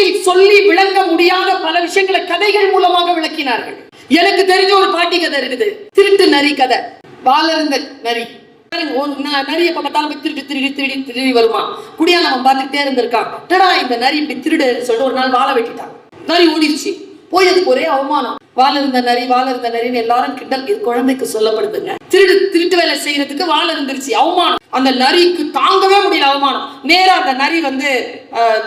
தமிழில் சொல்லி விளங்க முடியாத பல விஷயங்களை கதைகள் மூலமாக விளக்கினார்கள். எனக்கு தெரிஞ்ச ஒரு பாட்டி கதை இருக்குது, திருட்டு நரி கதை. வாழருந்த நரி, நரி எப்ப பார்த்தாலும் திருடி வருமா. குடியானவன் பார்த்துக்கிட்டே இருந்திருக்கான். இந்த நரி இப்படி திருடு சொல்லிட்டு ஒரு நாள் வாழை வெட்டிட்டான். நரி ஓடிடுச்சு. போய் அதுக்கு ஒரே அவமானம். வாழ இருந்த நரின்னு எல்லாரும் கிண்டல். இது குழந்தைக்கு சொல்லப்படுதுங்க. திருட்டு வேலை செய்யறதுக்கு வாழ இருந்துருச்சு, அவமானம். அந்த நரிக்கு தாங்கவே முடியல அவமானம். நேரா அந்த நரி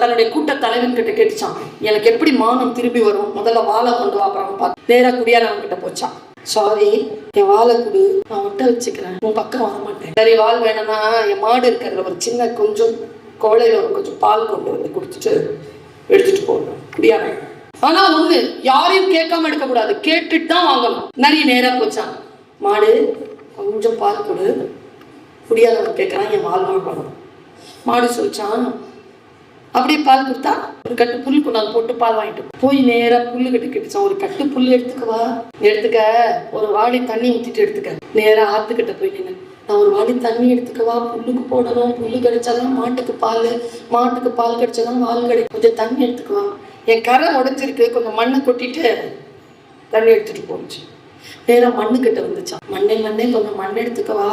தன்னுடைய கூட்ட தலைவன் கிட்ட கேட்டுச்சான், எனக்கு எப்படி மானம் திரும்பி வரும், முதல்ல வாழை கொண்டு வா. அப்புறம் நேரா குடியானவன் கிட்ட போச்சான். சாரி, என் வாழை கொடு, நான் ஒட்ட வச்சுக்கிறேன், உன் பக்கம் வர மாட்டேன். சரி, வால் வேணும்னா என் மாடு இருக்கிற ஒரு சின்ன கொஞ்சம் கோழையில கொஞ்சம் பால் கொண்டு வந்து கொடுத்துட்டு எடுத்துட்டு போகணும் குடியானவன். ஆனா ஒண்ணு, யாரையும் கேட்காம எடுக்க கூடாது, கேட்டுட்டு தான் வாங்கணும். நரி நேரா போச்சான், மாடு கொஞ்சம் பால் கொடு. குடியானவன் கேட்கறான், என் வால் வாங்கணும். மாடு சொல்லிச்சான், அப்படியே பால் கொடுத்தா ஒரு கட்டு புல் கொண்டாந்து போட்டு பால் வாங்கிட்டு போய் நேரா புல்லு கட்டு கேட்டுச்சான். ஒரு கட்டு புல் எடுத்துக்கவா, எடுத்துக்க, ஒரு வாளி தண்ணி ஊத்திட்டு எடுத்துக்க. நேரா ஆத்துக்கிட்ட போய் நின்று, நான் ஒரு வாளி தண்ணி எடுத்துக்கவா, புல்லுக்கு போடணும், புல்லு கிடைச்சாதான் மாட்டுக்கு பால் கிடைச்சாதான் வால் கிடைக்கும், கொஞ்சம் தண்ணி எடுத்துக்குவா. என் கரை உடைஞ்சிருக்கு, கொஞ்சம் மண்ணை கொட்டிட்டு தண்ணி எடுத்துட்டு போச்சு. நேரா மண்ணு கிட்ட வந்துச்சான். மண்ணே கொஞ்சம் மண் எடுத்துக்கவா,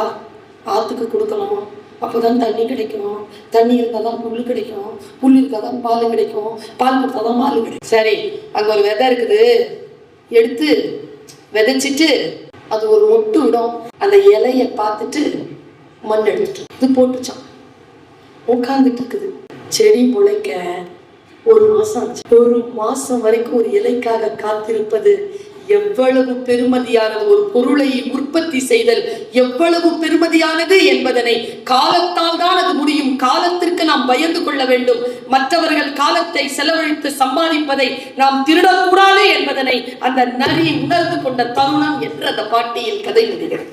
ஆத்துக்கு கொடுக்கணும், அப்போதான் தண்ணி கிடைக்கும், தண்ணி இருந்தாதான் புல்லு கிடைக்கும், புல் இருந்தாதான் பால் கிடைக்கும், பால் கொடுத்தாதான் பால் கிடைக்கும். சரி, அங்க ஒரு விதை இருக்குது, எடுத்து விதைச்சிட்டு அது ஒரு மொட்டு விடும், அந்த இலைய பார்த்துட்டு மண் எடுத்துட்டு இது போட்டுச்சான். உட்காந்துட்டு இருக்குது. செடி முளைக்க ஒரு மாசம் ஆச்சு. ஒரு மாசம் வரைக்கும் ஒரு இலைக்காக காத்திருப்பது எவ்வளவு பெருமதியானது, ஒரு பொருளை உற்பத்தி செய்தல் எவ்வளவு பெருமதியானது என்பதனை காலத்தால் தான் அது முடியும். காலத்திற்கு நாம் பயந்து கொள்ள வேண்டும். மற்றவர்கள் காலத்தை செலவழித்து சம்பாதிப்பதை நாம் திருடக்கூடாது என்பதனை அந்த நரி உணர்ந்து கொண்ட தருணம் என்று அந்த பாட்டியில் கதை முடிகிறது.